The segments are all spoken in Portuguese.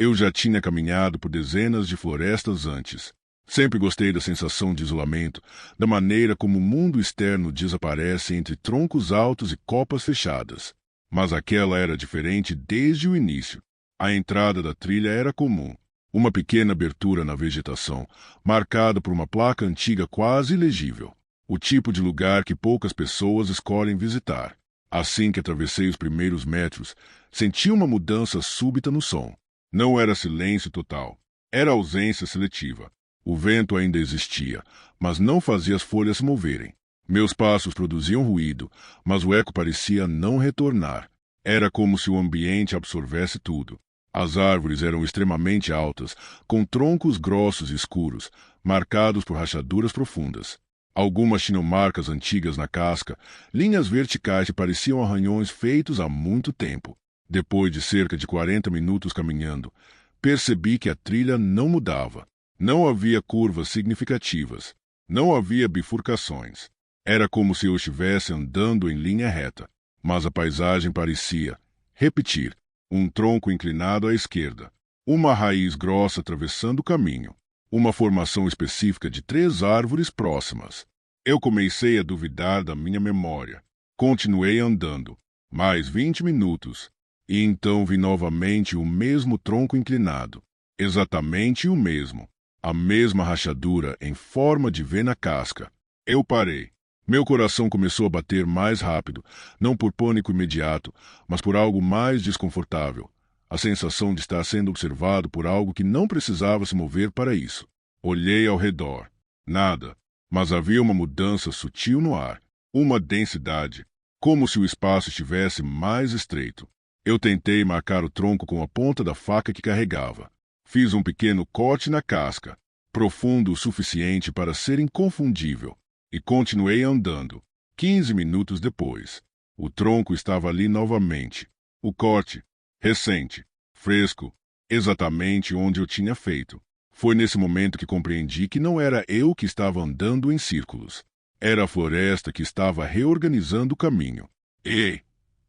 Eu já tinha caminhado por dezenas de florestas antes. Sempre gostei da sensação de isolamento, da maneira como o mundo externo desaparece entre troncos altos e copas fechadas. Mas aquela era diferente desde o início. A entrada da trilha era comum. Uma pequena abertura na vegetação, marcada por uma placa antiga quase ilegível. O tipo de lugar que poucas pessoas escolhem visitar. Assim que atravessei os primeiros metros, senti uma mudança súbita no som. Não era silêncio total. Era ausência seletiva. O vento ainda existia, mas não fazia as folhas se moverem. Meus passos produziam ruído, mas o eco parecia não retornar. Era como se o ambiente absorvesse tudo. As árvores eram extremamente altas, com troncos grossos e escuros, marcados por rachaduras profundas. Algumas tinham marcas antigas na casca, linhas verticais que pareciam arranhões feitos há muito tempo. Depois de cerca de 40 minutos caminhando, percebi que a trilha não mudava. Não havia curvas significativas. Não havia bifurcações. Era como se eu estivesse andando em linha reta. Mas a paisagem parecia repetir. Um tronco inclinado à esquerda. Uma raiz grossa atravessando o caminho. Uma formação específica de 3 árvores próximas. Eu comecei a duvidar da minha memória. Continuei andando. Mais 20 minutos. E então vi novamente o mesmo tronco inclinado. Exatamente o mesmo. A mesma rachadura em forma de V na casca. Eu parei. Meu coração começou a bater mais rápido, não por pânico imediato, mas por algo mais desconfortável. A sensação de estar sendo observado por algo que não precisava se mover para isso. Olhei ao redor. Nada. Mas havia uma mudança sutil no ar. Uma densidade. Como se o espaço estivesse mais estreito. Eu tentei marcar o tronco com a ponta da faca que carregava. Fiz um pequeno corte na casca, profundo o suficiente para ser inconfundível, e continuei andando. 15 minutos depois, o tronco estava ali novamente. O corte, recente, fresco, exatamente onde eu tinha feito. Foi nesse momento que compreendi que não era eu que estava andando em círculos. Era a floresta que estava reorganizando o caminho. E,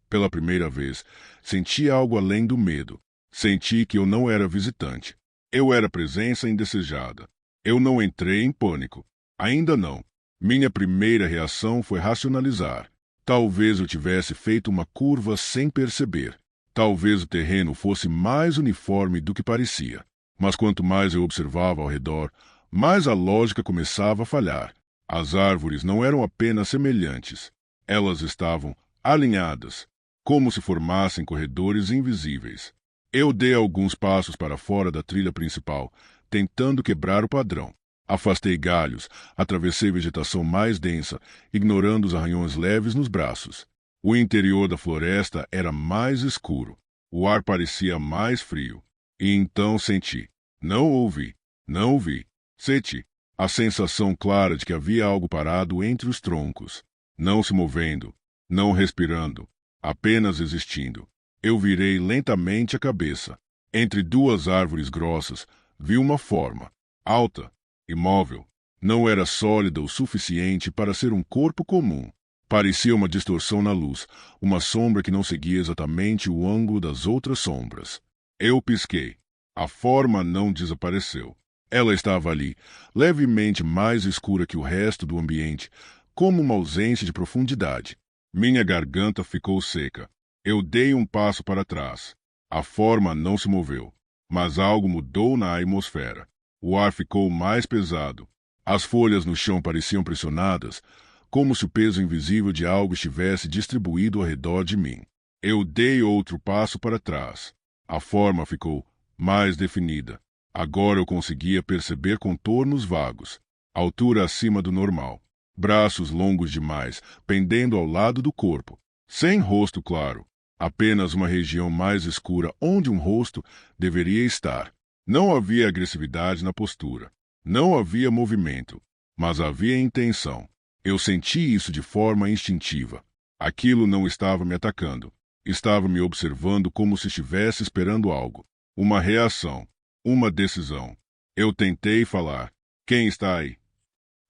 pela primeira vez, senti algo além do medo. Senti que eu não era visitante. Eu era presença indesejada. Eu não entrei em pânico. Ainda não. Minha primeira reação foi racionalizar. Talvez eu tivesse feito uma curva sem perceber. Talvez o terreno fosse mais uniforme do que parecia. Mas quanto mais eu observava ao redor, mais a lógica começava a falhar. As árvores não eram apenas semelhantes. Elas estavam alinhadas, como se formassem corredores invisíveis. Eu dei alguns passos para fora da trilha principal, tentando quebrar o padrão. Afastei galhos, atravessei vegetação mais densa, ignorando os arranhões leves nos braços. O interior da floresta era mais escuro. O ar parecia mais frio. E então senti. Não ouvi. Não vi. Senti. A sensação clara de que havia algo parado entre os troncos. Não se movendo. Não respirando. Apenas existindo. Eu virei lentamente a cabeça. Entre 2 árvores grossas, vi uma forma. Alta. Imóvel. Não era sólida o suficiente para ser um corpo comum. Parecia uma distorção na luz, uma sombra que não seguia exatamente o ângulo das outras sombras. Eu pisquei. A forma não desapareceu. Ela estava ali, levemente mais escura que o resto do ambiente, como uma ausência de profundidade. Minha garganta ficou seca. Eu dei um passo para trás. A forma não se moveu, mas algo mudou na atmosfera. O ar ficou mais pesado. As folhas no chão pareciam pressionadas, como se o peso invisível de algo estivesse distribuído ao redor de mim. Eu dei outro passo para trás. A forma ficou mais definida. Agora eu conseguia perceber contornos vagos, altura acima do normal, braços longos demais, pendendo ao lado do corpo, sem rosto claro, apenas uma região mais escura onde um rosto deveria estar. Não havia agressividade na postura. Não havia movimento. Mas havia intenção. Eu senti isso de forma instintiva. Aquilo não estava me atacando. Estava me observando como se estivesse esperando algo. Uma reação. Uma decisão. Eu tentei falar. Quem está aí?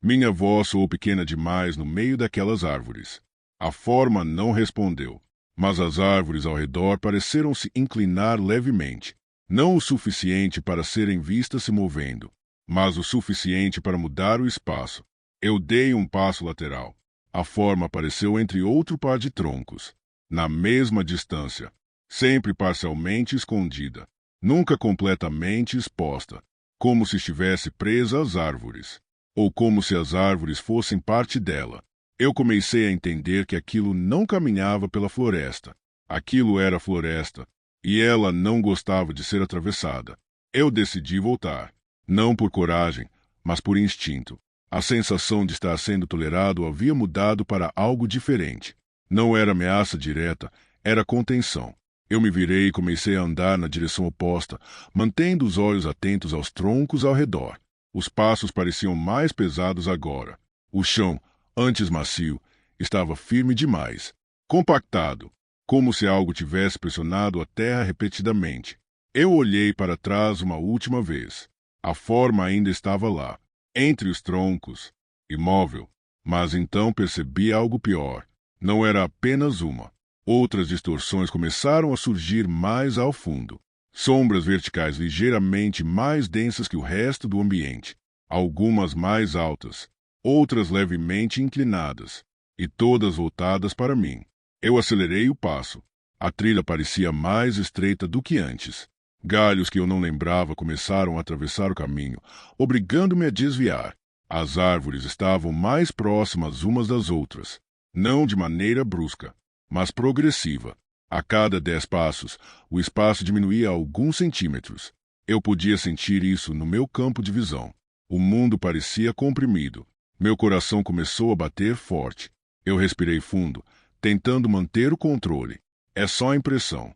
Minha voz soou pequena demais no meio daquelas árvores. A forma não respondeu. Mas as árvores ao redor pareceram se inclinar levemente. Não o suficiente para serem vistas se movendo, mas o suficiente para mudar o espaço. Eu dei um passo lateral. A forma apareceu entre outro par de troncos, na mesma distância, sempre parcialmente escondida, nunca completamente exposta, como se estivesse presa às árvores, ou como se as árvores fossem parte dela. Eu comecei a entender que aquilo não caminhava pela floresta. Aquilo era a floresta, e ela não gostava de ser atravessada. Eu decidi voltar, não por coragem, mas por instinto. A sensação de estar sendo tolerado havia mudado para algo diferente. Não era ameaça direta, era contenção. Eu me virei e comecei a andar na direção oposta, mantendo os olhos atentos aos troncos ao redor. Os passos pareciam mais pesados agora. O chão, antes macio, estava firme demais, compactado, como se algo tivesse pressionado a terra repetidamente. Eu olhei para trás uma última vez. A forma ainda estava lá, entre os troncos, imóvel. Mas então percebi algo pior. Não era apenas uma. Outras distorções começaram a surgir mais ao fundo. Sombras verticais ligeiramente mais densas que o resto do ambiente. Algumas mais altas, outras levemente inclinadas, e todas voltadas para mim. Eu acelerei o passo. A trilha parecia mais estreita do que antes. Galhos que eu não lembrava começaram a atravessar o caminho, obrigando-me a desviar. As árvores estavam mais próximas umas das outras, não de maneira brusca, mas progressiva. A cada 10 passos, o espaço diminuía alguns centímetros. Eu podia sentir isso no meu campo de visão. O mundo parecia comprimido. Meu coração começou a bater forte. Eu respirei fundo, tentando manter o controle. É só impressão.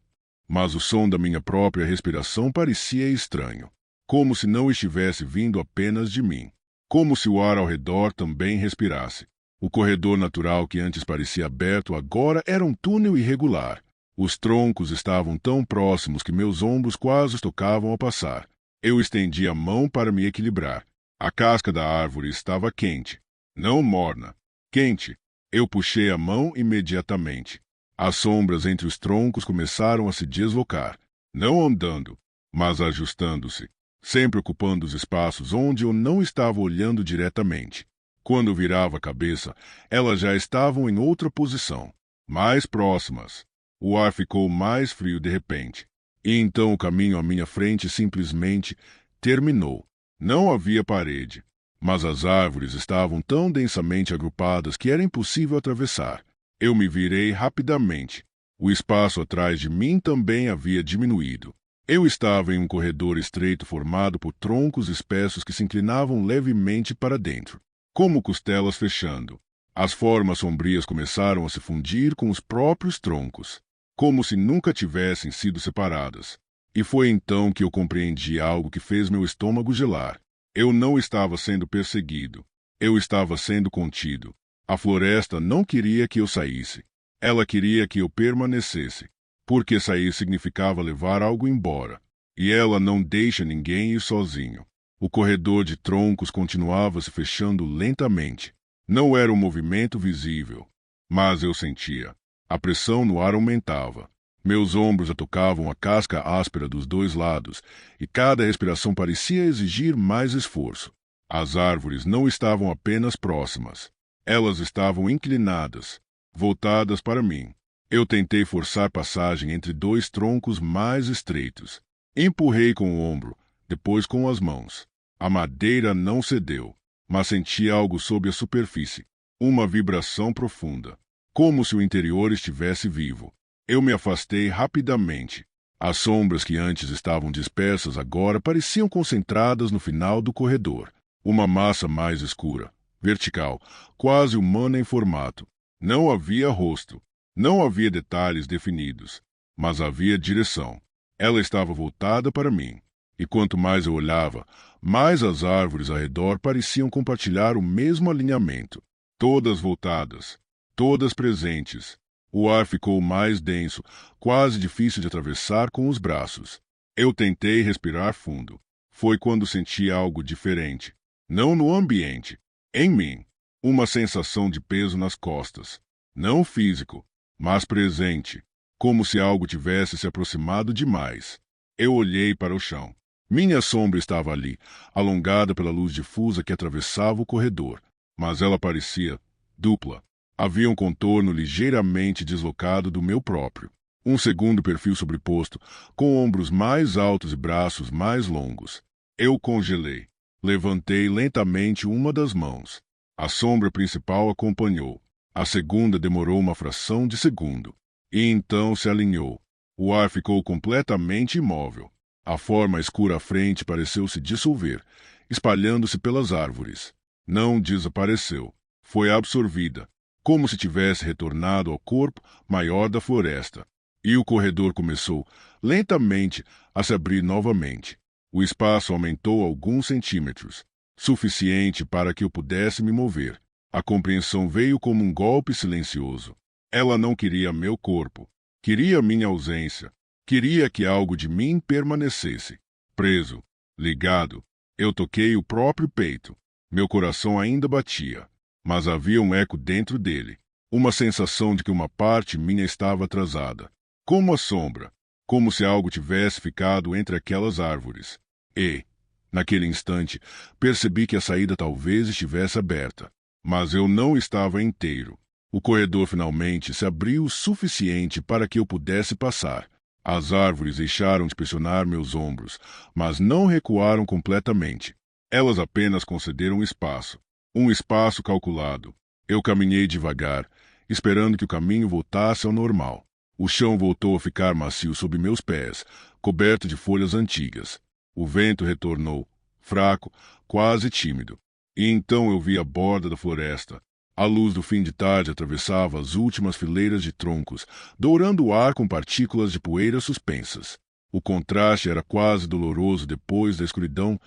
Mas o som da minha própria respiração parecia estranho, como se não estivesse vindo apenas de mim, como se o ar ao redor também respirasse. O corredor natural que antes parecia aberto agora era um túnel irregular. Os troncos estavam tão próximos que meus ombros quase os tocavam ao passar. Eu estendi a mão para me equilibrar. A casca da árvore estava quente, não morna, quente. Eu puxei a mão imediatamente. As sombras entre os troncos começaram a se deslocar, não andando, mas ajustando-se, sempre ocupando os espaços onde eu não estava olhando diretamente. Quando virava a cabeça, elas já estavam em outra posição, mais próximas. O ar ficou mais frio de repente, e então o caminho à minha frente simplesmente terminou. Não havia parede, mas as árvores estavam tão densamente agrupadas que era impossível atravessar. Eu me virei rapidamente. O espaço atrás de mim também havia diminuído. Eu estava em um corredor estreito formado por troncos espessos que se inclinavam levemente para dentro, como costelas fechando. As formas sombrias começaram a se fundir com os próprios troncos, como se nunca tivessem sido separadas. E foi então que eu compreendi algo que fez meu estômago gelar. Eu não estava sendo perseguido. Eu estava sendo contido. A floresta não queria que eu saísse. Ela queria que eu permanecesse, porque sair significava levar algo embora. E ela não deixa ninguém ir sozinho. O corredor de troncos continuava se fechando lentamente. Não era um movimento visível, mas eu sentia. A pressão no ar aumentava. Meus ombros tocavam a casca áspera dos dois lados, e cada respiração parecia exigir mais esforço. As árvores não estavam apenas próximas. Elas estavam inclinadas, voltadas para mim. Eu tentei forçar passagem entre dois troncos mais estreitos. Empurrei com o ombro, depois com as mãos. A madeira não cedeu, mas senti algo sob a superfície. Uma vibração profunda, como se o interior estivesse vivo. Eu me afastei rapidamente. As sombras que antes estavam dispersas agora pareciam concentradas no final do corredor. Uma massa mais escura, vertical, quase humana em formato. Não havia rosto, não havia detalhes definidos, mas havia direção. Ela estava voltada para mim, e quanto mais eu olhava, mais as árvores ao redor pareciam compartilhar o mesmo alinhamento. Todas voltadas, todas presentes. O ar ficou mais denso, quase difícil de atravessar com os braços. Eu tentei respirar fundo. Foi quando senti algo diferente. Não no ambiente, em mim. Uma sensação de peso nas costas. Não físico, mas presente. Como se algo tivesse se aproximado demais. Eu olhei para o chão. Minha sombra estava ali, alongada pela luz difusa que atravessava o corredor, mas ela parecia dupla. Havia um contorno ligeiramente deslocado do meu próprio. Um segundo perfil sobreposto, com ombros mais altos e braços mais longos. Eu congelei. Levantei lentamente uma das mãos. A sombra principal acompanhou. A segunda demorou uma fração de segundo. E então se alinhou. O ar ficou completamente imóvel. A forma escura à frente pareceu se dissolver, espalhando-se pelas árvores. Não desapareceu. Foi absorvida, como se tivesse retornado ao corpo maior da floresta. E o corredor começou, lentamente, a se abrir novamente. O espaço aumentou alguns centímetros, suficiente para que eu pudesse me mover. A compreensão veio como um golpe silencioso. Ela não queria meu corpo. Queria minha ausência. Queria que algo de mim permanecesse. Preso, ligado. Eu toquei o próprio peito. Meu coração ainda batia, mas havia um eco dentro dele. Uma sensação de que uma parte minha estava atrasada. Como a sombra. Como se algo tivesse ficado entre aquelas árvores. E, naquele instante, percebi que a saída talvez estivesse aberta. Mas eu não estava inteiro. O corredor finalmente se abriu o suficiente para que eu pudesse passar. As árvores deixaram de pressionar meus ombros, mas não recuaram completamente. Elas apenas concederam espaço. Um espaço calculado. Eu caminhei devagar, esperando que o caminho voltasse ao normal. O chão voltou a ficar macio sob meus pés, coberto de folhas antigas. O vento retornou, fraco, quase tímido. E então eu vi a borda da floresta. A luz do fim de tarde atravessava as últimas fileiras de troncos, dourando o ar com partículas de poeira suspensas. O contraste era quase doloroso depois da escuridão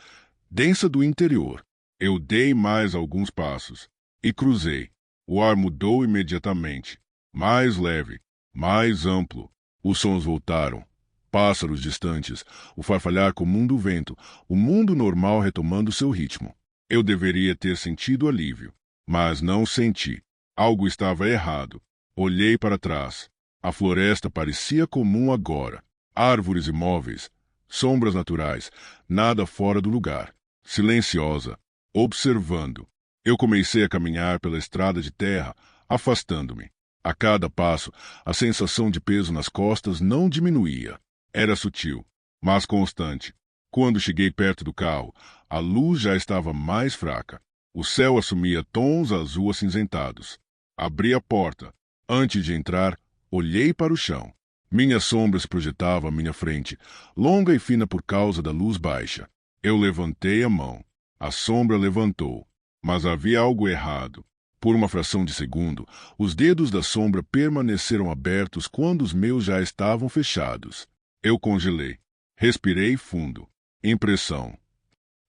densa do interior. Eu dei mais alguns passos e cruzei. O ar mudou imediatamente. Mais leve, mais amplo. Os sons voltaram. Pássaros distantes, o farfalhar comum do vento, o mundo normal retomando seu ritmo. Eu deveria ter sentido alívio. Mas não senti. Algo estava errado. Olhei para trás. A floresta parecia comum agora. Árvores imóveis, sombras naturais, nada fora do lugar. Silenciosa, observando. Eu comecei a caminhar pela estrada de terra, afastando-me. A cada passo, a sensação de peso nas costas não diminuía. Era sutil, mas constante. Quando cheguei perto do carro, a luz já estava mais fraca. O céu assumia tons azul acinzentados. Abri a porta. Antes de entrar, olhei para o chão. Minha sombra se projetava à minha frente, longa e fina por causa da luz baixa. Eu levantei a mão. A sombra levantou. Mas havia algo errado. Por uma fração de segundo, os dedos da sombra permaneceram abertos quando os meus já estavam fechados. Eu congelei. Respirei fundo. Impressão.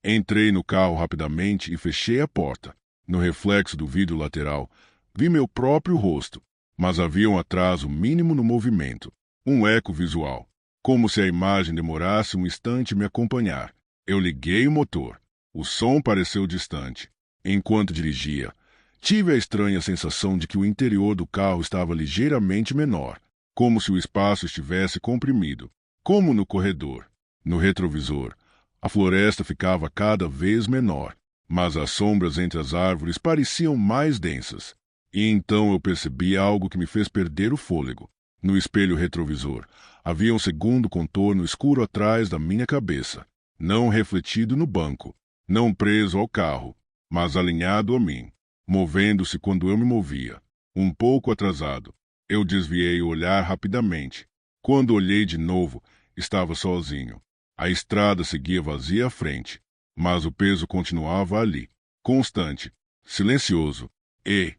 Entrei no carro rapidamente e fechei a porta. No reflexo do vidro lateral, vi meu próprio rosto, mas havia um atraso mínimo no movimento. Um eco visual. Como se a imagem demorasse um instante me acompanhar. Eu liguei o motor. O som pareceu distante. Enquanto dirigia, tive a estranha sensação de que o interior do carro estava ligeiramente menor, como se o espaço estivesse comprimido, como no corredor. No retrovisor, a floresta ficava cada vez menor, mas as sombras entre as árvores pareciam mais densas. E então eu percebi algo que me fez perder o fôlego. No espelho retrovisor, havia um segundo contorno escuro atrás da minha cabeça, não refletido no banco, não preso ao carro, mas alinhado a mim, movendo-se quando eu me movia. Um pouco atrasado, eu desviei o olhar rapidamente. Quando olhei de novo, estava sozinho. A estrada seguia vazia à frente, mas o peso continuava ali, constante, silencioso. E,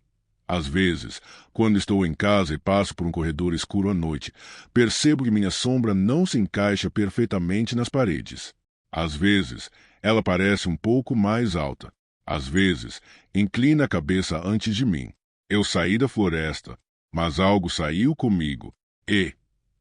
às vezes, quando estou em casa e passo por um corredor escuro à noite, percebo que minha sombra não se encaixa perfeitamente nas paredes. Às vezes, ela parece um pouco mais alta. Às vezes, inclina a cabeça antes de mim. Eu saí da floresta, mas algo saiu comigo. E,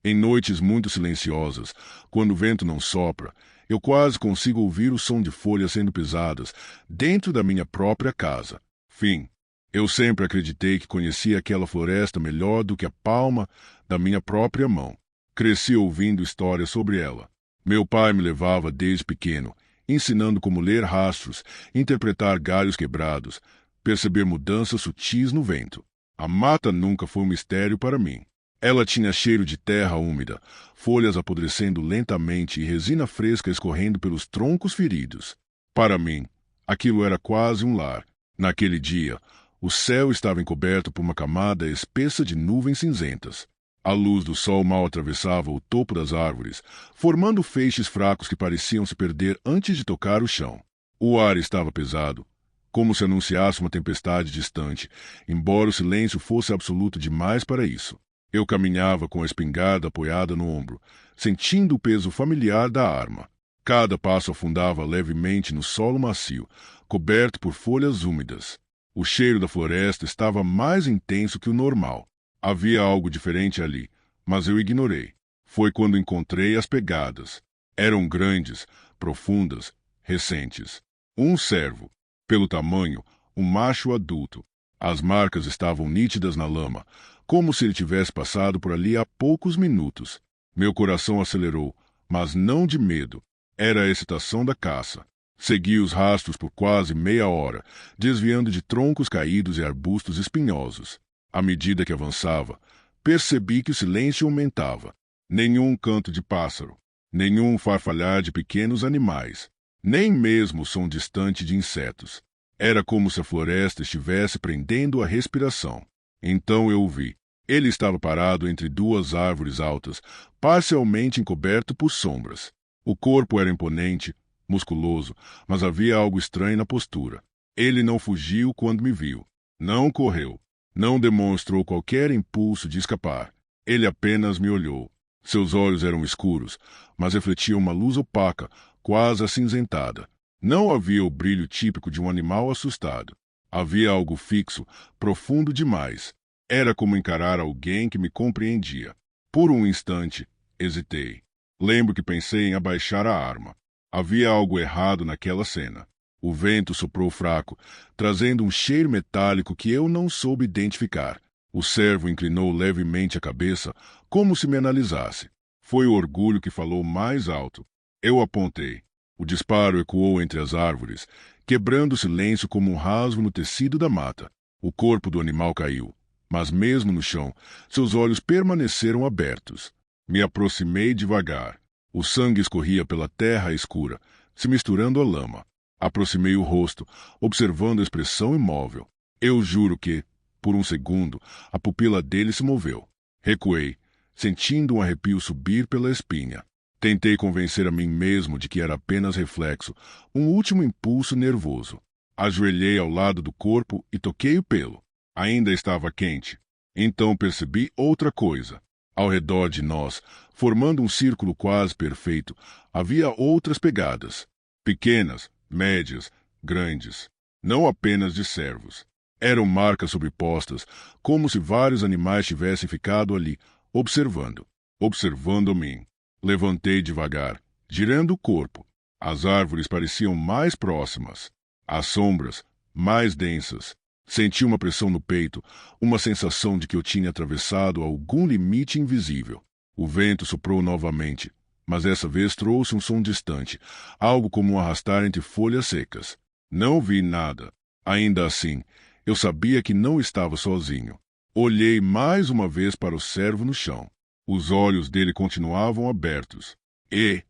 em noites muito silenciosas, quando o vento não sopra, eu quase consigo ouvir o som de folhas sendo pisadas dentro da minha própria casa. Fim. Eu sempre acreditei que conhecia aquela floresta melhor do que a palma da minha própria mão. Cresci ouvindo histórias sobre ela. Meu pai me levava desde pequeno, ensinando como ler rastros, interpretar galhos quebrados, perceber mudanças sutis no vento. A mata nunca foi um mistério para mim. Ela tinha cheiro de terra úmida, folhas apodrecendo lentamente e resina fresca escorrendo pelos troncos feridos. Para mim, aquilo era quase um lar. Naquele dia, o céu estava encoberto por uma camada espessa de nuvens cinzentas. A luz do sol mal atravessava o topo das árvores, formando feixes fracos que pareciam se perder antes de tocar o chão. O ar estava pesado, como se anunciasse uma tempestade distante, embora o silêncio fosse absoluto demais para isso. Eu caminhava com a espingarda apoiada no ombro, sentindo o peso familiar da arma. Cada passo afundava levemente no solo macio, coberto por folhas úmidas. O cheiro da floresta estava mais intenso que o normal. Havia algo diferente ali, mas eu ignorei. Foi quando encontrei as pegadas. Eram grandes, profundas, recentes. Um cervo. Pelo tamanho, um macho adulto. As marcas estavam nítidas na lama, como se ele tivesse passado por ali há poucos minutos. Meu coração acelerou, mas não de medo. Era a excitação da caça. Segui os rastros por quase meia hora, desviando de troncos caídos e arbustos espinhosos. À medida que avançava, percebi que o silêncio aumentava. Nenhum canto de pássaro, nenhum farfalhar de pequenos animais, nem mesmo o som distante de insetos. Era como se a floresta estivesse prendendo a respiração. Então eu o vi. Ele estava parado entre duas árvores altas, parcialmente encoberto por sombras. O corpo era imponente, musculoso, mas havia algo estranho na postura. Ele não fugiu quando me viu. Não correu. Não demonstrou qualquer impulso de escapar. Ele apenas me olhou. Seus olhos eram escuros, mas refletiam uma luz opaca, quase acinzentada. Não havia o brilho típico de um animal assustado. Havia algo fixo, profundo demais. Era como encarar alguém que me compreendia. Por um instante, hesitei. Lembro que pensei em abaixar a arma. Havia algo errado naquela cena. O vento soprou fraco, trazendo um cheiro metálico que eu não soube identificar. O cervo inclinou levemente a cabeça, como se me analisasse. Foi o orgulho que falou mais alto. Eu apontei. O disparo ecoou entre as árvores, quebrando o silêncio como um rasgo no tecido da mata. O corpo do animal caiu, mas mesmo no chão, seus olhos permaneceram abertos. Me aproximei devagar. O sangue escorria pela terra escura, se misturando à lama. Aproximei o rosto, observando a expressão imóvel. Eu juro que, por um segundo, a pupila dele se moveu. Recuei, sentindo um arrepio subir pela espinha. Tentei convencer a mim mesmo de que era apenas reflexo, um último impulso nervoso. Ajoelhei ao lado do corpo e toquei o pelo. Ainda estava quente. Então percebi outra coisa. Ao redor de nós, formando um círculo quase perfeito, havia outras pegadas. Pequenas, médias, grandes. Não apenas de cervos. Eram marcas sobrepostas, como se vários animais tivessem ficado ali, observando mim. Levantei devagar, girando o corpo. As árvores pareciam mais próximas. As sombras, mais densas. Senti uma pressão no peito, uma sensação de que eu tinha atravessado algum limite invisível. O vento soprou novamente, mas dessa vez trouxe um som distante, algo como um arrastar entre folhas secas. Não vi nada. Ainda assim, eu sabia que não estava sozinho. Olhei mais uma vez para o cervo no chão. Os olhos dele continuavam abertos. E,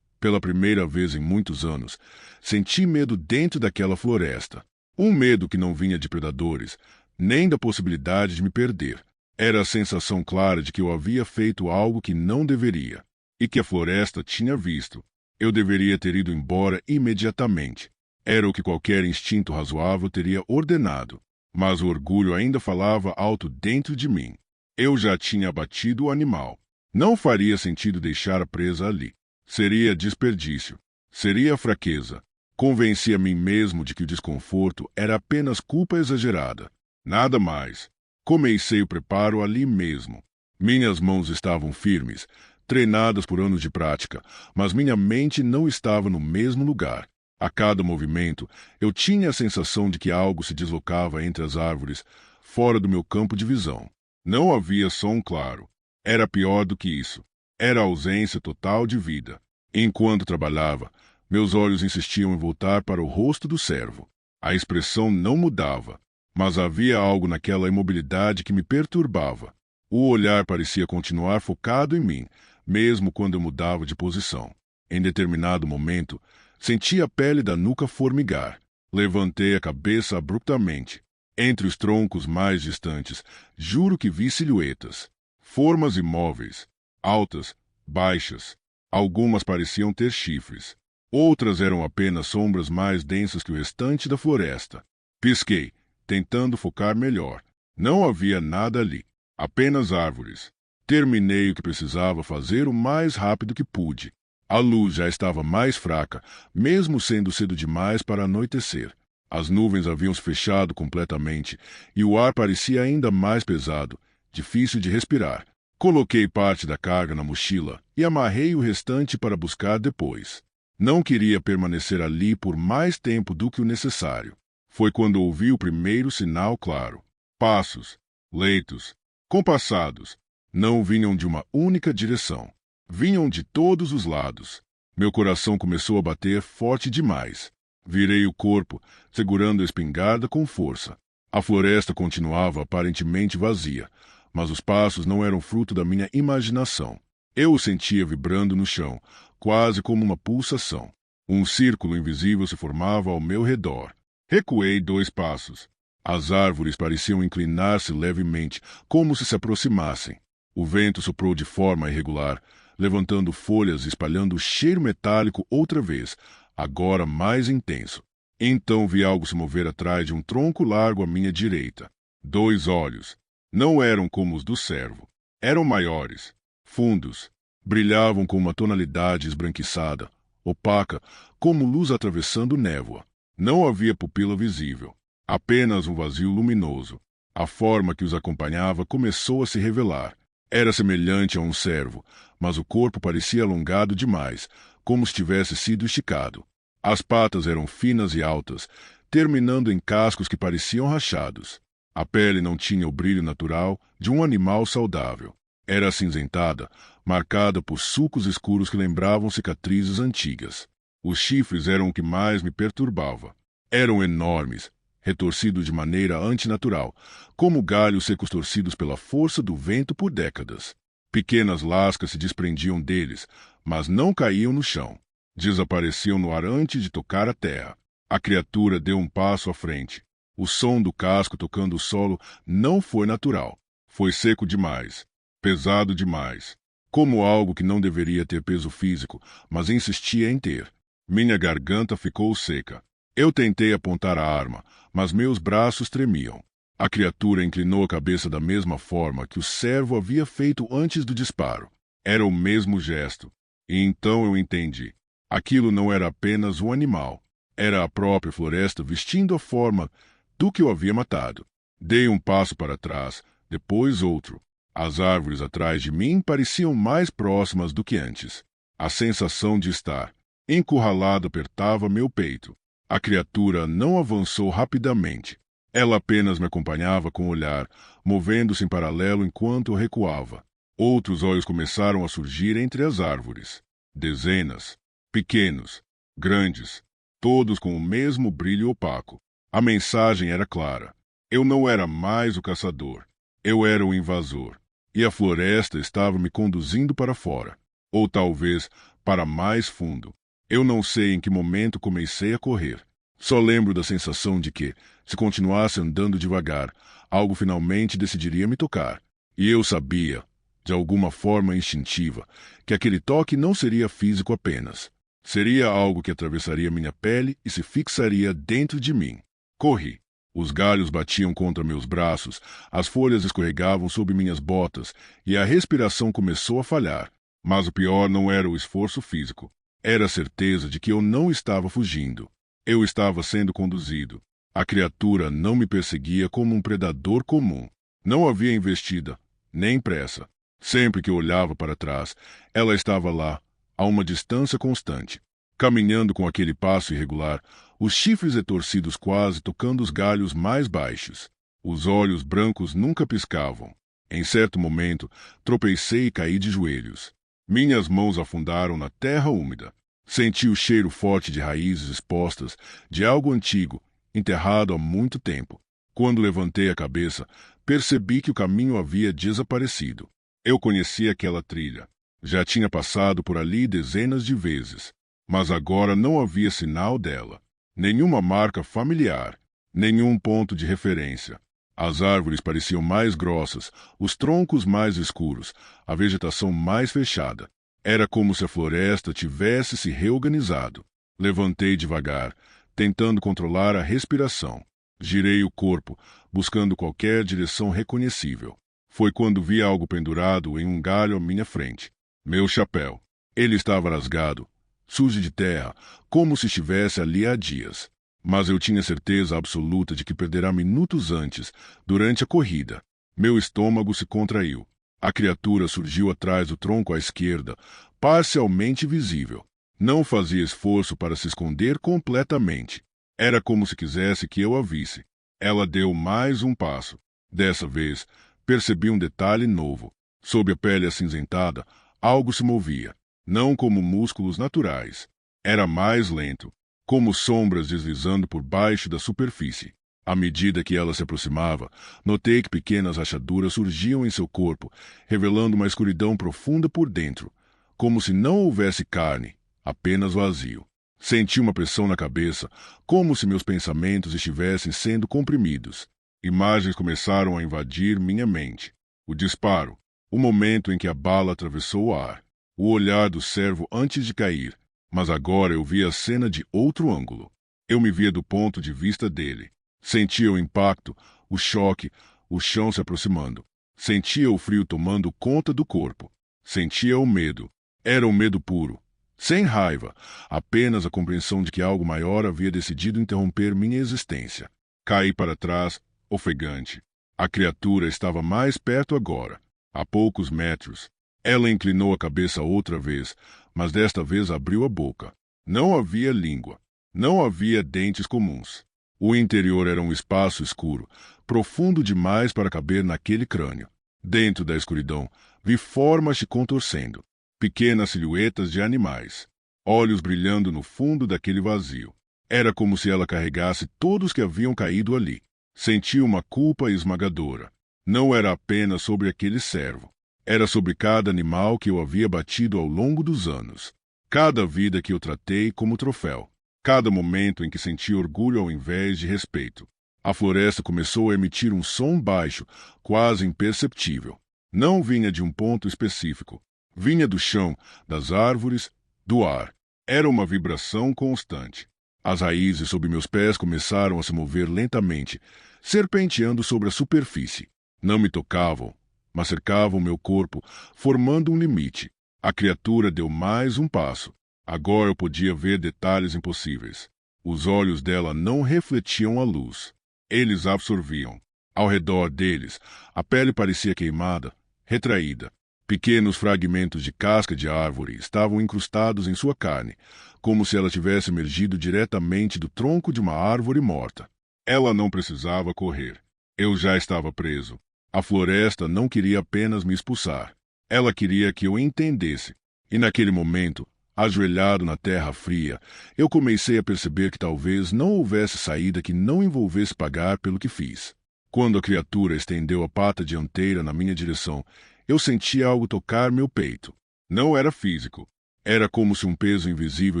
pela primeira vez em muitos anos, senti medo dentro daquela floresta. Um medo que não vinha de predadores, nem da possibilidade de me perder. Era a sensação clara de que eu havia feito algo que não deveria, e que a floresta tinha visto. Eu deveria ter ido embora imediatamente. Era o que qualquer instinto razoável teria ordenado. Mas o orgulho ainda falava alto dentro de mim. Eu já tinha abatido o animal. Não faria sentido deixar a presa ali. Seria desperdício. Seria fraqueza. Convenci a mim mesmo de que o desconforto era apenas culpa exagerada. Nada mais. Comecei o preparo ali mesmo. Minhas mãos estavam firmes, treinadas por anos de prática, mas minha mente não estava no mesmo lugar. A cada movimento, eu tinha a sensação de que algo se deslocava entre as árvores, fora do meu campo de visão. Não havia som claro. Era pior do que isso. Era a ausência total de vida. Enquanto trabalhava, meus olhos insistiam em voltar para o rosto do servo. A expressão não mudava, mas havia algo naquela imobilidade que me perturbava. O olhar parecia continuar focado em mim, mesmo quando eu mudava de posição. Em determinado momento, senti a pele da nuca formigar. Levantei a cabeça abruptamente. Entre os troncos mais distantes, juro que vi silhuetas. Formas imóveis, altas, baixas. Algumas pareciam ter chifres. Outras eram apenas sombras mais densas que o restante da floresta. Pisquei, tentando focar melhor. Não havia nada ali, apenas árvores. Terminei o que precisava fazer o mais rápido que pude. A luz já estava mais fraca, mesmo sendo cedo demais para anoitecer. As nuvens haviam se fechado completamente e o ar parecia ainda mais pesado, difícil de respirar. Coloquei parte da carga na mochila e amarrei o restante para buscar depois. Não queria permanecer ali por mais tempo do que o necessário. Foi quando ouvi o primeiro sinal claro. Passos, lentos, compassados. Não vinham de uma única direção. Vinham de todos os lados. Meu coração começou a bater forte demais. Virei o corpo, segurando a espingarda com força. A floresta continuava aparentemente vazia, mas os passos não eram fruto da minha imaginação. Eu o sentia vibrando no chão, quase como uma pulsação. Um círculo invisível se formava ao meu redor. Recuei 2 passos. As árvores pareciam inclinar-se levemente, como se aproximassem. O vento soprou de forma irregular, levantando folhas e espalhando o cheiro metálico outra vez, agora mais intenso. Então vi algo se mover atrás de um tronco largo à minha direita. 2 olhos. Não eram como os do cervo. Eram maiores, fundos. Brilhavam com uma tonalidade esbranquiçada, opaca, como luz atravessando névoa. Não havia pupila visível, apenas um vazio luminoso. A forma que os acompanhava começou a se revelar. Era semelhante a um cervo, mas o corpo parecia alongado demais, como se tivesse sido esticado. As patas eram finas e altas, terminando em cascos que pareciam rachados. A pele não tinha o brilho natural de um animal saudável. Era acinzentada, marcada por sulcos escuros que lembravam cicatrizes antigas. Os chifres eram o que mais me perturbava. Eram enormes, retorcidos de maneira antinatural, como galhos secos torcidos pela força do vento por décadas. Pequenas lascas se desprendiam deles, mas não caíam no chão. Desapareciam no ar antes de tocar a terra. A criatura deu um passo à frente. O som do casco tocando o solo não foi natural. Foi seco demais, pesado demais, como algo que não deveria ter peso físico, mas insistia em ter. Minha garganta ficou seca. Eu tentei apontar a arma, mas meus braços tremiam. A criatura inclinou a cabeça da mesma forma que o servo havia feito antes do disparo. Era o mesmo gesto. E então eu entendi. Aquilo não era apenas um animal. Era a própria floresta vestindo a forma do que eu havia matado. Dei um passo para trás, depois outro. As árvores atrás de mim pareciam mais próximas do que antes. A sensação de estar encurralado apertava meu peito. A criatura não avançou rapidamente. Ela apenas me acompanhava com o olhar, movendo-se em paralelo enquanto eu recuava. Outros olhos começaram a surgir entre as árvores. Dezenas. Pequenos. Grandes. Todos com o mesmo brilho opaco. A mensagem era clara. Eu não era mais o caçador. Eu era o invasor. E a floresta estava me conduzindo para fora. Ou talvez para mais fundo. Eu não sei em que momento comecei a correr. Só lembro da sensação de que, se continuasse andando devagar, algo finalmente decidiria me tocar. E eu sabia, de alguma forma instintiva, que aquele toque não seria físico apenas. Seria algo que atravessaria minha pele e se fixaria dentro de mim. Corri. Os galhos batiam contra meus braços, as folhas escorregavam sob minhas botas e a respiração começou a falhar. Mas o pior não era o esforço físico. Era a certeza de que eu não estava fugindo. Eu estava sendo conduzido. A criatura não me perseguia como um predador comum. Não havia investida, nem pressa. Sempre que eu olhava para trás, ela estava lá, a uma distância constante. Caminhando com aquele passo irregular, os chifres retorcidos quase tocando os galhos mais baixos. Os olhos brancos nunca piscavam. Em certo momento, tropecei e caí de joelhos. Minhas mãos afundaram na terra úmida. Senti o cheiro forte de raízes expostas, de algo antigo, enterrado há muito tempo. Quando levantei a cabeça, percebi que o caminho havia desaparecido. Eu conhecia aquela trilha. Já tinha passado por ali dezenas de vezes, mas agora não havia sinal dela. Nenhuma marca familiar, nenhum ponto de referência. As árvores pareciam mais grossas, os troncos mais escuros, a vegetação mais fechada. Era como se a floresta tivesse se reorganizado. Levantei devagar, tentando controlar a respiração. Girei o corpo, buscando qualquer direção reconhecível. Foi quando vi algo pendurado em um galho à minha frente. Meu chapéu. Ele estava rasgado, sujo de terra, como se estivesse ali há dias. Mas eu tinha certeza absoluta de que perderá minutos antes, durante a corrida. Meu estômago se contraiu. A criatura surgiu atrás do tronco à esquerda, parcialmente visível. Não fazia esforço para se esconder completamente. Era como se quisesse que eu a visse. Ela deu mais um passo. Dessa vez, percebi um detalhe novo. Sob a pele acinzentada, algo se movia. Não como músculos naturais. Era mais lento, como sombras deslizando por baixo da superfície. À medida que ela se aproximava, notei que pequenas rachaduras surgiam em seu corpo, revelando uma escuridão profunda por dentro, como se não houvesse carne, apenas vazio. Senti uma pressão na cabeça, como se meus pensamentos estivessem sendo comprimidos. Imagens começaram a invadir minha mente. O disparo, o momento em que a bala atravessou o ar, o olhar do servo antes de cair, mas agora eu via a cena de outro ângulo. Eu me via do ponto de vista dele. Sentia o impacto, o choque, o chão se aproximando. Sentia o frio tomando conta do corpo. Sentia o medo. Era o medo puro. Sem raiva, apenas a compreensão de que algo maior havia decidido interromper minha existência. Caí para trás, ofegante. A criatura estava mais perto agora, a poucos metros. Ela inclinou a cabeça outra vez, mas desta vez abriu a boca. Não havia língua. Não havia dentes comuns. O interior era um espaço escuro, profundo demais para caber naquele crânio. Dentro da escuridão, vi formas se contorcendo, pequenas silhuetas de animais, olhos brilhando no fundo daquele vazio. Era como se ela carregasse todos que haviam caído ali. Senti uma culpa esmagadora. Não era apenas sobre aquele servo. Era sobre cada animal que eu havia batido ao longo dos anos. Cada vida que eu tratei como troféu. Cada momento em que senti orgulho ao invés de respeito. A floresta começou a emitir um som baixo, quase imperceptível. Não vinha de um ponto específico. Vinha do chão, das árvores, do ar. Era uma vibração constante. As raízes sob meus pés começaram a se mover lentamente, serpenteando sobre a superfície. Não me tocavam, mas cercavam meu corpo, formando um limite. A criatura deu mais um passo. Agora eu podia ver detalhes impossíveis. Os olhos dela não refletiam a luz. Eles a absorviam. Ao redor deles, a pele parecia queimada, retraída. Pequenos fragmentos de casca de árvore estavam incrustados em sua carne, como se ela tivesse emergido diretamente do tronco de uma árvore morta. Ela não precisava correr. Eu já estava preso. A floresta não queria apenas me expulsar. Ela queria que eu entendesse. E naquele momento, ajoelhado na terra fria, eu comecei a perceber que talvez não houvesse saída que não envolvesse pagar pelo que fiz. Quando a criatura estendeu a pata dianteira na minha direção, eu senti algo tocar meu peito. Não era físico. Era como se um peso invisível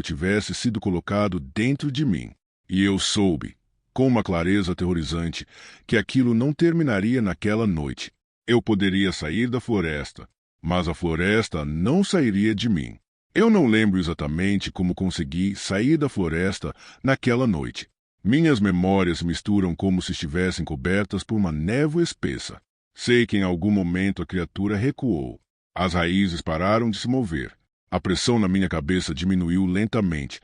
tivesse sido colocado dentro de mim. E eu soube, com uma clareza aterrorizante, que aquilo não terminaria naquela noite. Eu poderia sair da floresta, mas a floresta não sairia de mim. Eu não lembro exatamente como consegui sair da floresta naquela noite. Minhas memórias se misturam como se estivessem cobertas por uma névoa espessa. Sei que em algum momento a criatura recuou. As raízes pararam de se mover. A pressão na minha cabeça diminuiu lentamente,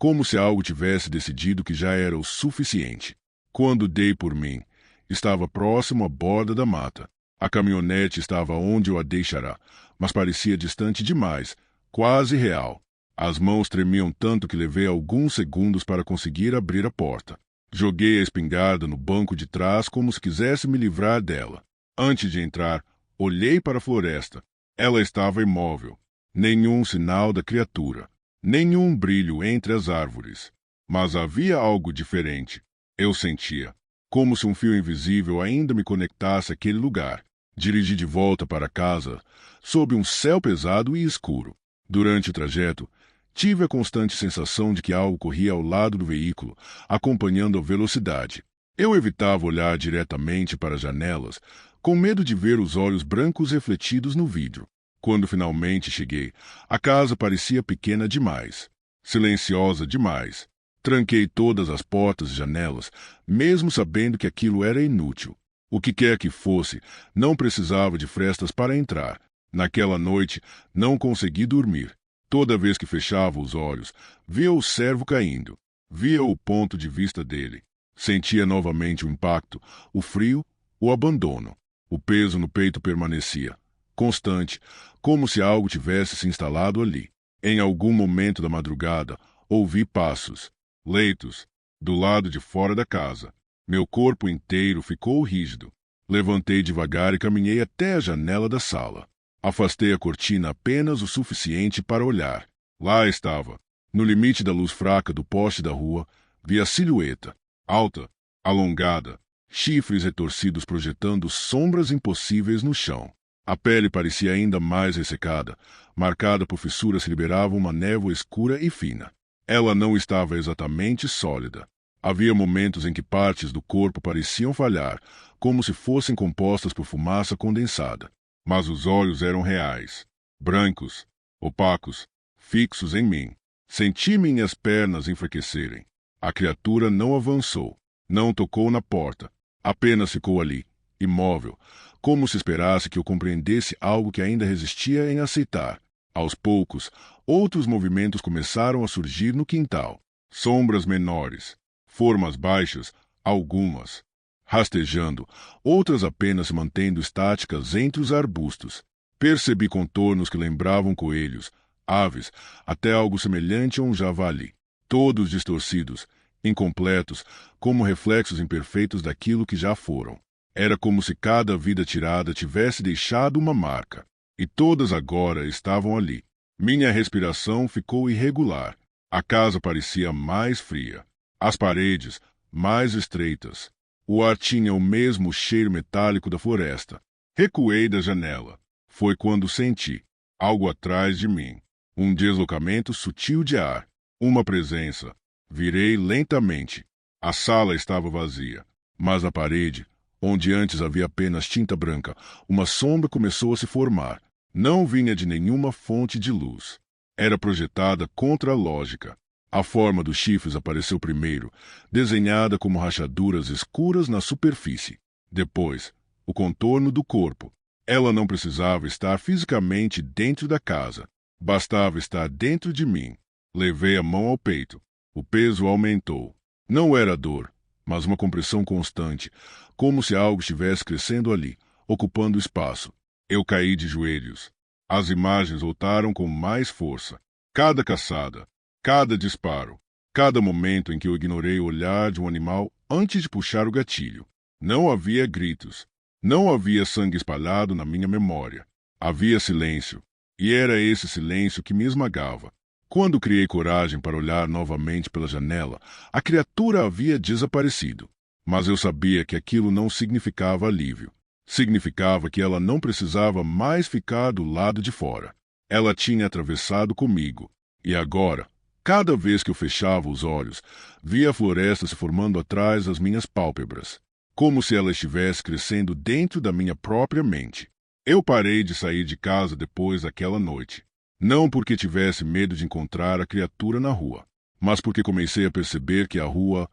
como se algo tivesse decidido que já era o suficiente. Quando dei por mim, estava próximo à borda da mata. A caminhonete estava onde eu a deixara, mas parecia distante demais, quase real. As mãos tremiam tanto que levei alguns segundos para conseguir abrir a porta. Joguei a espingarda no banco de trás como se quisesse me livrar dela. Antes de entrar, olhei para a floresta. Ela estava imóvel, Nenhum sinal da criatura. Nenhum brilho entre as árvores. Mas havia algo diferente. Eu sentia, como se um fio invisível ainda me conectasse àquele lugar. Dirigi de volta para casa, sob um céu pesado e escuro. Durante o trajeto, tive a constante sensação de que algo corria ao lado do veículo, acompanhando a velocidade. Eu evitava olhar diretamente para as janelas, com medo de ver os olhos brancos refletidos no vidro. Quando finalmente cheguei, a casa parecia pequena demais, silenciosa demais. Tranquei todas as portas e janelas, mesmo sabendo que aquilo era inútil. O que quer que fosse, não precisava de frestas para entrar. Naquela noite, não consegui dormir. Toda vez que fechava os olhos, via o cervo caindo. Via o ponto de vista dele. Sentia novamente o impacto, o frio, o abandono. O peso no peito permanecia, constante, como se algo tivesse se instalado ali. Em algum momento da madrugada, ouvi passos, leitos, do lado de fora da casa. Meu corpo inteiro ficou rígido. Levantei devagar e caminhei até a janela da sala. Afastei a cortina apenas o suficiente para olhar. Lá estava, no limite da luz fraca do poste da rua, vi a silhueta, alta, alongada, chifres retorcidos projetando sombras impossíveis no chão. A pele parecia ainda mais ressecada, marcada por fissuras que liberavam uma névoa escura e fina. Ela não estava exatamente sólida. Havia momentos em que partes do corpo pareciam falhar, como se fossem compostas por fumaça condensada. Mas os olhos eram reais, brancos, opacos, fixos em mim. Senti minhas pernas enfraquecerem. A criatura não avançou, não tocou na porta, apenas ficou ali, imóvel, como se esperasse que eu compreendesse algo que ainda resistia em aceitar. Aos poucos, outros movimentos começaram a surgir no quintal. Sombras menores, formas baixas, algumas rastejando, outras apenas se mantendo estáticas entre os arbustos. Percebi contornos que lembravam coelhos, aves, até algo semelhante a um javali. Todos distorcidos, incompletos, como reflexos imperfeitos daquilo que já foram. Era como se cada vida tirada tivesse deixado uma marca. E todas agora estavam ali. Minha respiração ficou irregular. A casa parecia mais fria. As paredes, mais estreitas. O ar tinha o mesmo cheiro metálico da floresta. Recuei da janela. Foi quando senti algo atrás de mim. Um deslocamento sutil de ar. Uma presença. Virei lentamente. A sala estava vazia. Mas na parede, onde antes havia apenas tinta branca, uma sombra começou a se formar. Não vinha de nenhuma fonte de luz. Era projetada contra a lógica. A forma dos chifres apareceu primeiro, desenhada como rachaduras escuras na superfície. Depois, o contorno do corpo. Ela não precisava estar fisicamente dentro da casa. Bastava estar dentro de mim. Levei a mão ao peito. O peso aumentou. Não era dor, mas uma compressão constante, como se algo estivesse crescendo ali, ocupando espaço. Eu caí de joelhos. As imagens voltaram com mais força. Cada caçada, cada disparo, cada momento em que eu ignorei o olhar de um animal antes de puxar o gatilho. Não havia gritos. Não havia sangue espalhado na minha memória. Havia silêncio. E era esse silêncio que me esmagava. Quando criei coragem para olhar novamente pela janela, a criatura havia desaparecido. Mas eu sabia que aquilo não significava alívio. Significava que ela não precisava mais ficar do lado de fora. Ela tinha atravessado comigo. E agora, cada vez que eu fechava os olhos, via a floresta se formando atrás das minhas pálpebras, como se ela estivesse crescendo dentro da minha própria mente. Eu parei de sair de casa depois daquela noite. Não porque tivesse medo de encontrar a criatura na rua, mas porque comecei a perceber que a rua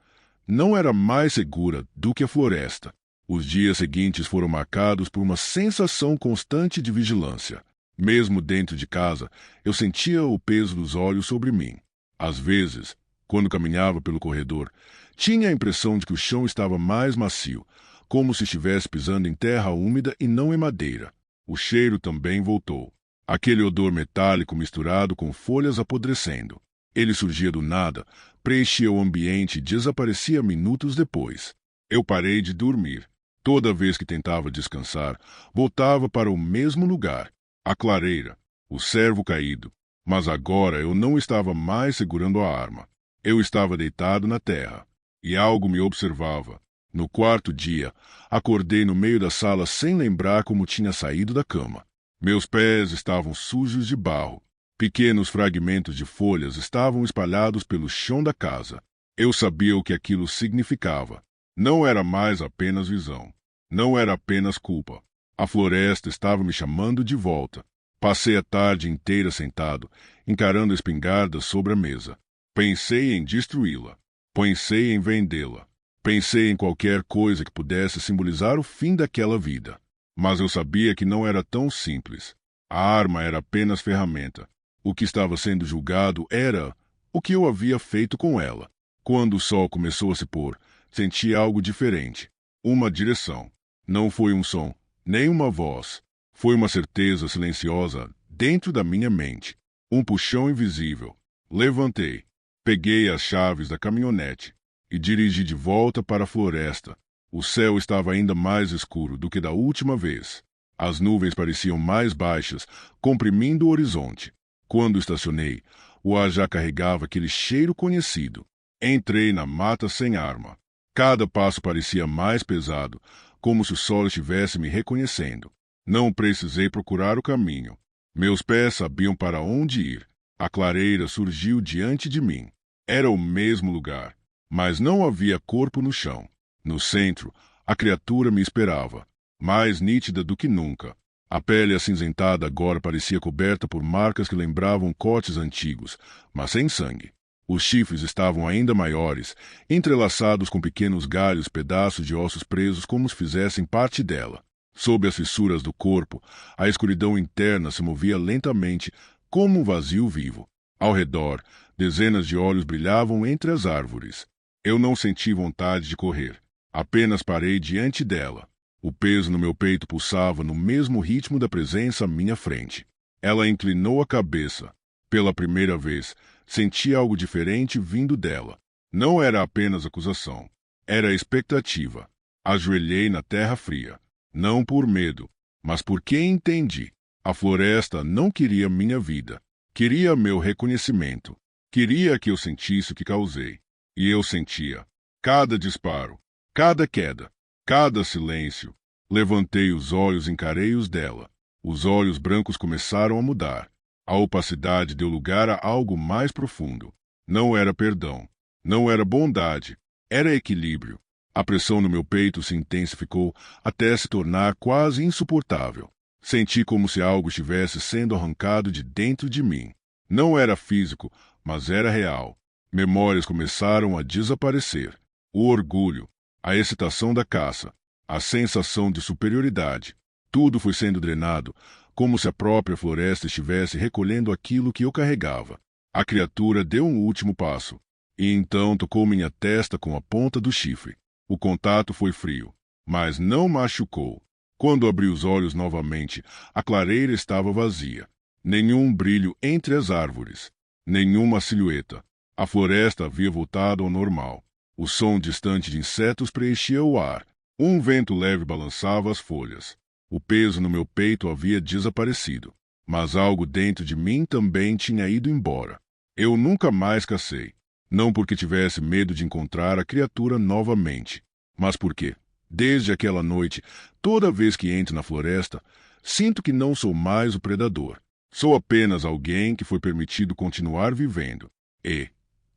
não era mais segura do que a floresta. Os dias seguintes foram marcados por uma sensação constante de vigilância. Mesmo dentro de casa, eu sentia o peso dos olhos sobre mim. Às vezes, quando caminhava pelo corredor, tinha a impressão de que o chão estava mais macio, como se estivesse pisando em terra úmida e não em madeira. O cheiro também voltou. Aquele odor metálico misturado com folhas apodrecendo. Ele surgia do nada, preenchia o ambiente e desaparecia minutos depois. Eu parei de dormir. Toda vez que tentava descansar, voltava para o mesmo lugar. A clareira, o servo caído. Mas agora eu não estava mais segurando a arma. Eu estava deitado na terra, e algo me observava. No quarto dia, acordei no meio da sala sem lembrar como tinha saído da cama. Meus pés estavam sujos de barro. Pequenos fragmentos de folhas estavam espalhados pelo chão da casa. Eu sabia o que aquilo significava. Não era mais apenas visão. Não era apenas culpa. A floresta estava me chamando de volta. Passei a tarde inteira sentado, encarando a espingarda sobre a mesa. Pensei em destruí-la. Pensei em vendê-la. Pensei em qualquer coisa que pudesse simbolizar o fim daquela vida. Mas eu sabia que não era tão simples. A arma era apenas ferramenta. O que estava sendo julgado era o que eu havia feito com ela. Quando o sol começou a se pôr, senti algo diferente. Uma direção. Não foi um som, nem uma voz. Foi uma certeza silenciosa dentro da minha mente. Um puxão invisível. Levantei. Peguei as chaves da caminhonete e dirigi de volta para a floresta. O céu estava ainda mais escuro do que da última vez. As nuvens pareciam mais baixas, comprimindo o horizonte. Quando estacionei, o ar já carregava aquele cheiro conhecido. Entrei na mata sem arma. Cada passo parecia mais pesado, como se o sol estivesse me reconhecendo. Não precisei procurar o caminho. Meus pés sabiam para onde ir. A clareira surgiu diante de mim. Era o mesmo lugar, mas não havia corpo no chão. No centro, a criatura me esperava, mais nítida do que nunca. A pele acinzentada agora parecia coberta por marcas que lembravam cortes antigos, mas sem sangue. Os chifres estavam ainda maiores, entrelaçados com pequenos galhos, pedaços de ossos presos como se fizessem parte dela. Sob as fissuras do corpo, a escuridão interna se movia lentamente, como um vazio vivo. Ao redor, dezenas de olhos brilhavam entre as árvores. Eu não senti vontade de correr. Apenas parei diante dela. O peso no meu peito pulsava no mesmo ritmo da presença à minha frente. Ela inclinou a cabeça. Pela primeira vez, senti algo diferente vindo dela. Não era apenas acusação. Era expectativa. Ajoelhei na terra fria. Não por medo, mas porque entendi. A floresta não queria minha vida. Queria meu reconhecimento. Queria que eu sentisse o que causei. E eu sentia. Cada disparo, cada queda, cada silêncio. Levantei os olhos e encarei-os dela. Os olhos brancos começaram a mudar. A opacidade deu lugar a algo mais profundo. Não era perdão. Não era bondade. Era equilíbrio. A pressão no meu peito se intensificou até se tornar quase insuportável. Senti como se algo estivesse sendo arrancado de dentro de mim. Não era físico, mas era real. Memórias começaram a desaparecer. O orgulho, a excitação da caça, a sensação de superioridade. Tudo foi sendo drenado, como se a própria floresta estivesse recolhendo aquilo que eu carregava. A criatura deu um último passo, e então tocou minha testa com a ponta do chifre. O contato foi frio, mas não machucou. Quando abri os olhos novamente, a clareira estava vazia. Nenhum brilho entre as árvores. Nenhuma silhueta. A floresta havia voltado ao normal. O som distante de insetos preenchia o ar. Um vento leve balançava as folhas. O peso no meu peito havia desaparecido. Mas algo dentro de mim também tinha ido embora. Eu nunca mais cacei. Não porque tivesse medo de encontrar a criatura novamente, mas porque, desde aquela noite, toda vez que entro na floresta, sinto que não sou mais o predador. Sou apenas alguém que foi permitido continuar vivendo. E,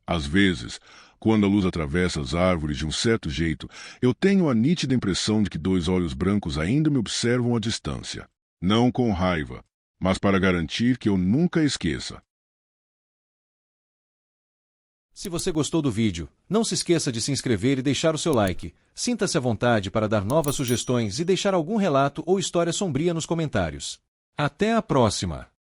às vezes, quando a luz atravessa as árvores de um certo jeito, eu tenho a nítida impressão de que dois olhos brancos ainda me observam à distância. Não com raiva, mas para garantir que eu nunca esqueça. Se você gostou do vídeo, não se esqueça de se inscrever e deixar o seu like. Sinta-se à vontade para dar novas sugestões e deixar algum relato ou história sombria nos comentários. Até a próxima!